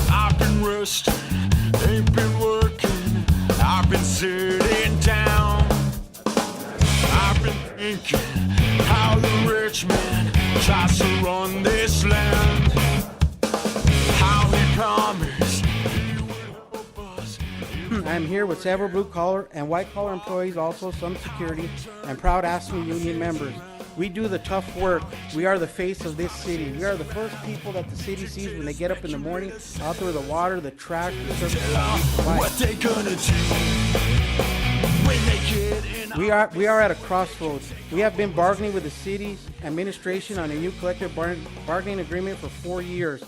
I've been resting, ain't been working, I've been sitting down. I've been thinking how the rich man tries to run this land. How he promised he would help us. I'm here with several blue-collar and white-collar employees, also some security, and proud AFSCME Union members. We do the tough work. We are the face of this city. We are the first people that the city sees when they get up in the morning, out there with the water, the trash, the service. What they gonna do when they get in? We are at a crossroads. We have been bargaining with the city's administration on a new collective bargaining agreement for 4 years.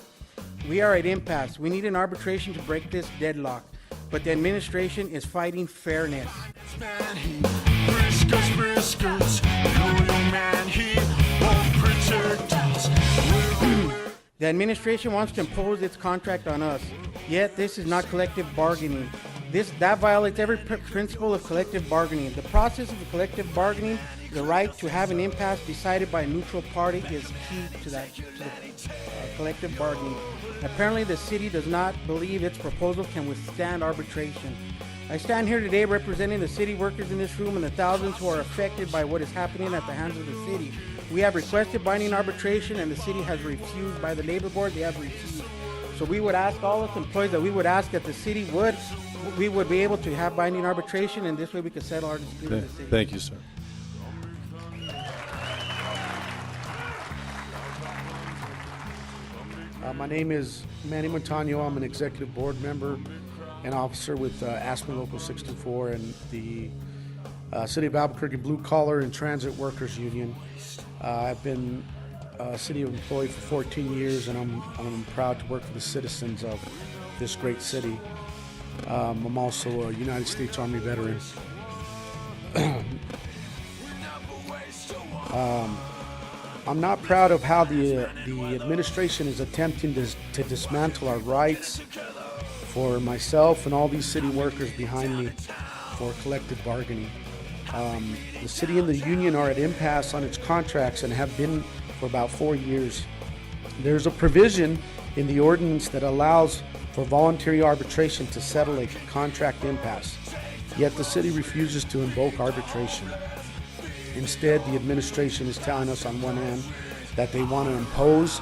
We are at impasse. We need an arbitration to break this deadlock. But the administration is fighting fairness. Man, he briskers, loyal man, he won't protect us. The administration wants to impose its contract on us, yet this is not collective bargaining. That violates every principle of collective bargaining. The process of collective bargaining, the right to have an impasse decided by a neutral party, is key to the collective bargaining. Apparently, the city does not believe its proposal can withstand arbitration. I stand here today representing the city workers in this room and the thousands who are affected by what is happening at the hands of the city. We have requested binding arbitration, and the city has refused. By the labor board, they have refused. So we would ask all its employees that we would ask that the city we would be able to have binding arbitration, and this way we could settle our dispute with the city. Thank you, sir. My name is Manny Montano. I'm an executive board member and officer with AFSCME Local 624 and the City of Albuquerque Blue Collar and Transit Workers Union. I've been a city employee for 14 years, and I'm proud to work for the citizens of this great city. I'm also a United States Army veteran. I'm not proud of how the administration is attempting to dismantle our rights for myself and all these city workers behind me for collective bargaining. The city and the union are at impasse on its contracts and have been for about 4 years. There's a provision in the ordinance that allows for voluntary arbitration to settle a contract impasse, yet the city refuses to invoke arbitration. Instead, the administration is telling us on one hand that they want to impose,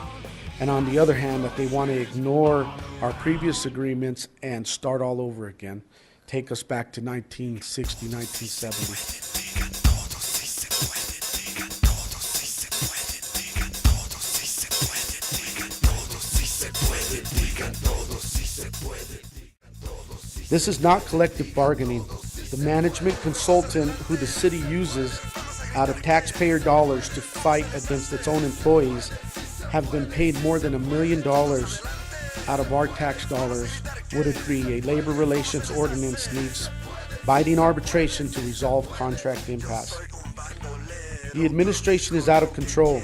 and on the other hand that they want to ignore our previous agreements and start all over again, take us back to 1960, 1970. This is not collective bargaining. The management consultant who the city uses out of taxpayer dollars to fight against its own employees have been paid more than $1 million out of our tax dollars would agree a labor relations ordinance needs binding arbitration to resolve contract impasse. The administration is out of control.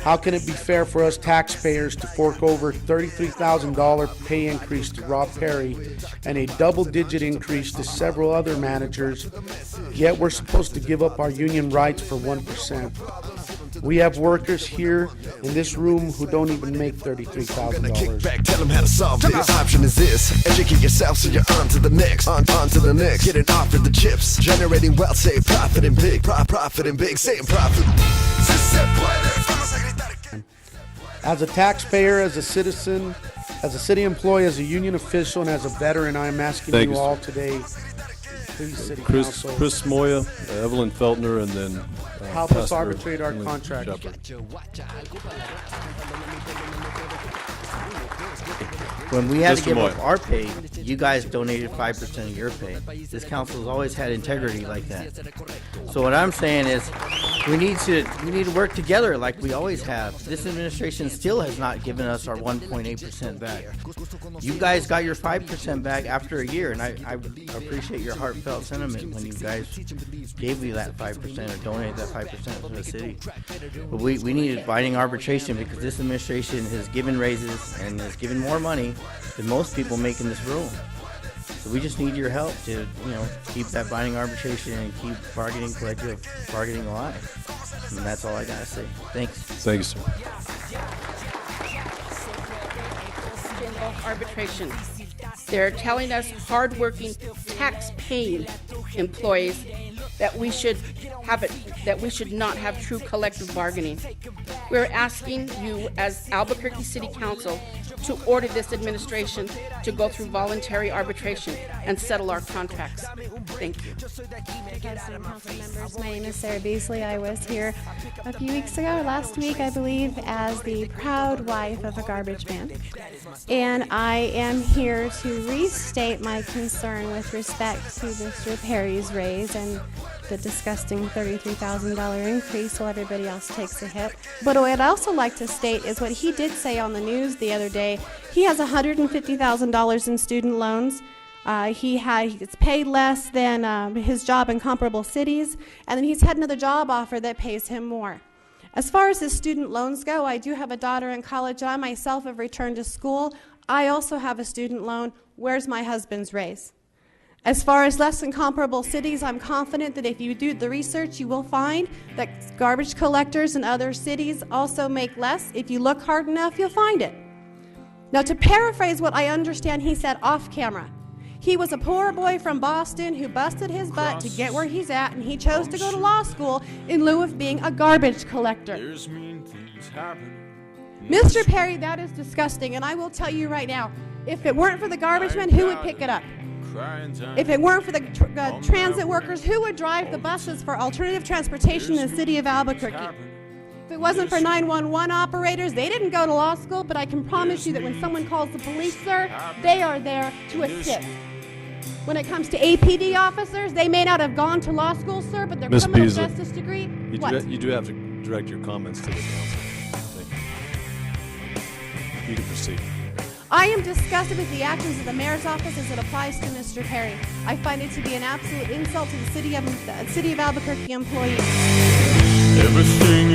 How can it be fair for us taxpayers to fork over $33,000 pay increase to Rob Perry and a double-digit increase to several other managers, yet we're supposed to give up our union rights for 1%? We have workers here in this room who don't even make $33,000. Kick back, tell them how to solve this. Option is this: educate yourself so you're on to the next. On to the next. Getting off of the chips, generating wealth, say profit and big, profit and big, saying profit. As a taxpayer, as a citizen, as a city employee, as a union official, and as a veteran, I am asking Thank you you, all sir. today, please, City Chris Council, Moya, Evelyn Feltner, and then help us Pastor arbitrate our Emily contract. Shepherd. When we had to Mr. give Moy. up our pay, you guys donated 5% of your pay. This council's always had integrity like that. So what I'm saying is, we need to work together like we always have. This administration still has not given us our 1.8% back. You guys got your 5% back after a year, and I appreciate your heartfelt sentiment when you guys gave me that 5% or donated that 5% to the city. But we needed binding arbitration because this administration has given raises and has given more money than most people make in this room. So So we just need your help to, keep that binding arbitration and keep collective bargaining alive. And that's all I gotta say. Thanks. Thank you, sir. Arbitration. They're telling us hardworking, tax-paying employees that we should not have true collective bargaining. We're asking you as Albuquerque City Council to order this administration to go through voluntary arbitration and settle our contracts. Thank you. Council members, my name is Sarah Beasley. I was here a few weeks ago, last week I believe, as the proud wife of a garbage man. And I am here to restate my concern with respect to Mr. Perry's raise and the disgusting $33,000 increase while everybody else takes a hit. But what I'd also like to state is what he did say on the news the other day. He has $150,000 in student loans. He gets paid less than his job in comparable cities, and then he's had another job offer that pays him more. As far as his student loans go, I do have a daughter in college. I myself have returned to school. I also have a student loan. Where's my husband's raise? As far as less than comparable cities, I'm confident that if you do the research, you will find that garbage collectors in other cities also make less. If you look hard enough, you'll find it. Now, to paraphrase what I understand he said off camera, he was a poor boy from Boston who busted his butt to get where he's at, and he chose to go to law school in lieu of being a garbage collector. There's mean things happening. Mr. Perry, that is disgusting, and I will tell you right now, if it weren't for the garbage men, who would pick it up? If it weren't for the transit workers, who would drive the buses for alternative transportation in the city of Albuquerque? If it wasn't for 911 operators, they didn't go to law school, but I can promise you that when someone calls the police, sir, they are there to assist. When it comes to APD officers, they may not have gone to law school, sir, but their Ms. criminal Beasley, justice degree, You do have to direct your comments to the council. Thank you. You can proceed. I am disgusted with the actions of the mayor's office as it applies to Mr. Perry. I find it to be an absolute insult to the city of Albuquerque employees. Everything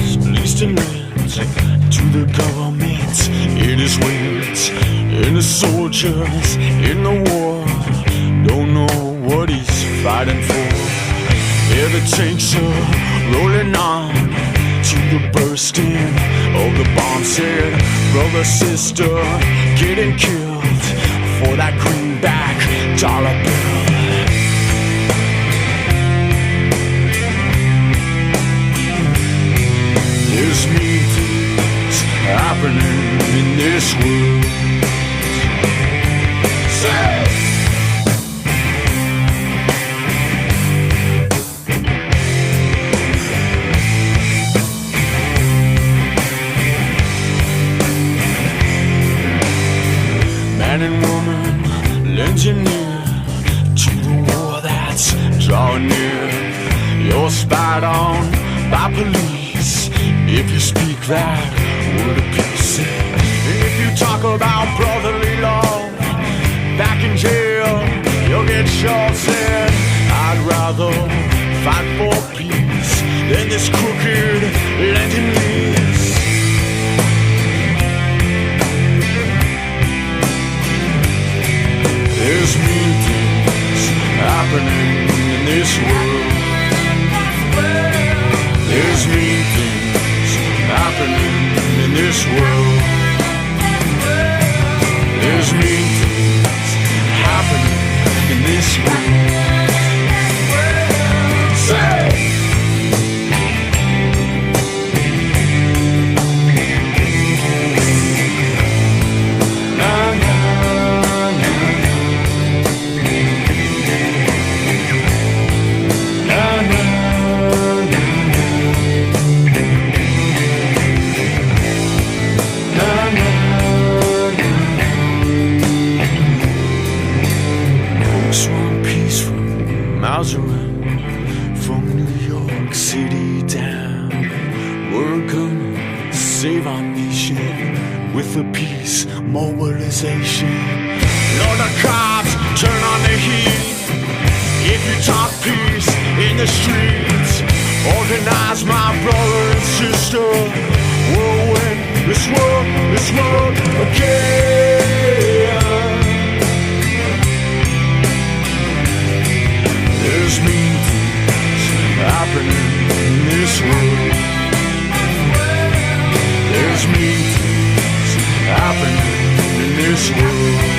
is leased and rent to the government. It is wait, and the soldiers in the war don't know what he's fighting for. Yeah, the tanks are rolling on to the bursting of the bomb set. Brother, sister, getting killed for that greenback dollar bill. There's mean things happening in this world. Say! Man and woman lending ear to the war that's drawing near. You're spied on by police if you speak that word of peace. And if you talk about brotherly love back in jail, you'll get shot said. I'd rather fight for peace than this crooked lending lease. There's mean things happening in this world. There's mean things happening in this world. There's mean things happening in this world. Say! Miles around from New York City down. We're gonna save our nation with a peace mobilization. Lord, the cops turn on the heat if you talk peace in the streets. Organize my brother and sister. We'll win this world again. this world.